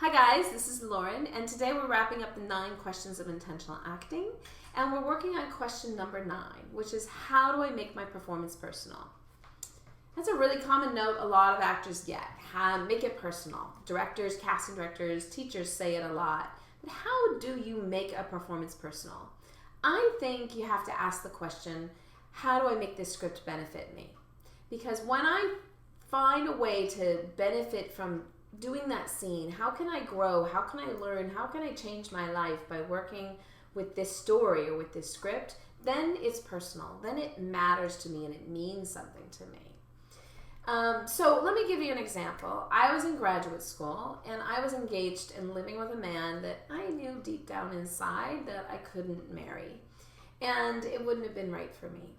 Hi guys, this is Lauren, and today we're wrapping up the 9 questions of intentional acting, and we're working on question number 9, which is how do I make my performance personal? That's a really common note a lot of actors get. Make it personal. Directors, casting directors, teachers say it a lot. But how do you make a performance personal? I think you have to ask the question, how do I make this script benefit me? Because when I find a way to benefit from doing that scene, how can I grow? How can I learn? How can I change my life by working with this story or with this script? Then it's personal. Then it matters to me and it means something to me. So let me give you an example. I was in graduate school and I was engaged and living with a man that I knew deep down inside that I couldn't marry. And it wouldn't have been right for me.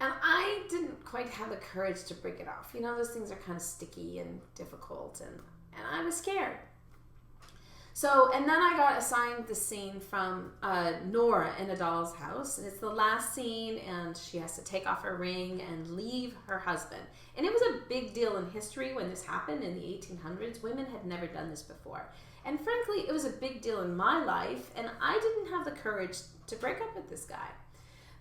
And I didn't quite have the courage to break it off. You know, those things are kind of sticky and difficult, and I was scared. So, and then I got assigned the scene from Nora in A Doll's House, and it's the last scene, and she has to take off her ring and leave her husband. And it was a big deal in history when this happened in the 1800s. Women had never done this before. And frankly, it was a big deal in my life, and I didn't have the courage to break up with this guy.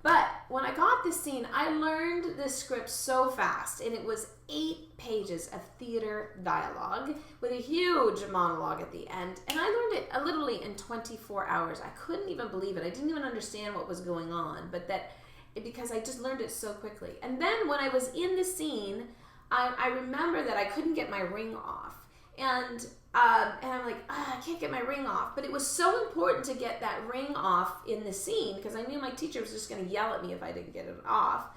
But when I got this scene, I learned this script so fast, and it was 8 pages of theater dialogue with a huge monologue at the end, and I learned it literally in 24 hours. I couldn't even believe it. I didn't even understand what was going on, because I just learned it so quickly. And then when I was in the scene, I remember that I couldn't get my ring off, and I'm like, I can't get my ring off. But it was so important to get that ring off in the scene because I knew my teacher was just going to yell at me if I didn't get it off.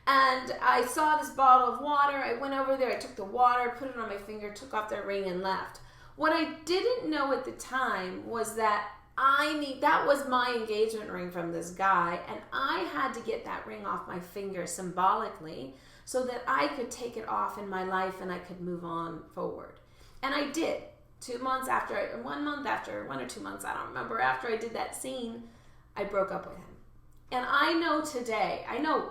And I saw this bottle of water. I went over there. I took the water, put it on my finger, took off the ring, and left. What I didn't know at the time was that that was my engagement ring from this guy, and I had to get that ring off my finger symbolically so that I could take it off in my life and I could move on forward. And I did. 1 or 2 months, I don't remember, after I did that scene, I broke up with him. And I know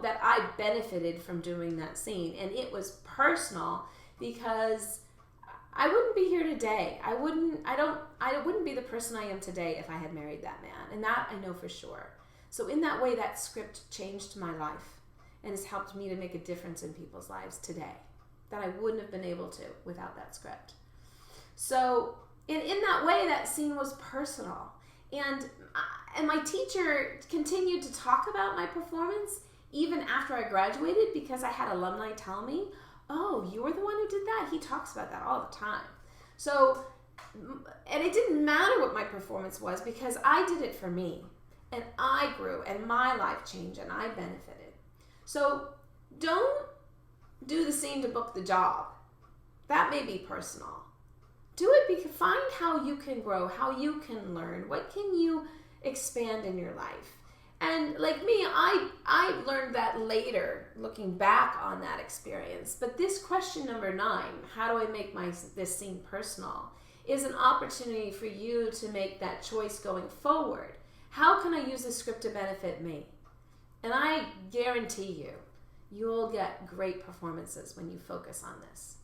that I benefited from doing that scene, and it was personal because I wouldn't be here today. I wouldn't be the person I am today if I had married that man, and that I know for sure. So in that way, that script changed my life and has helped me to make a difference in people's lives today that I wouldn't have been able to without that script. So in that way, that scene was personal. And my teacher continued to talk about my performance even after I graduated because I had alumni tell me, oh, you were the one who did that? He talks about that all the time. So, and it didn't matter what my performance was because I did it for me. And I grew and my life changed and I benefited. So don't do the scene to book the job. That may be personal. Do it because find how you can grow, how you can learn, what can you expand in your life. And like me, I learned that later, looking back on that experience. But this question number 9, how do I make this scene personal, is an opportunity for you to make that choice going forward. How can I use this script to benefit me? And I guarantee you'll get great performances when you focus on this.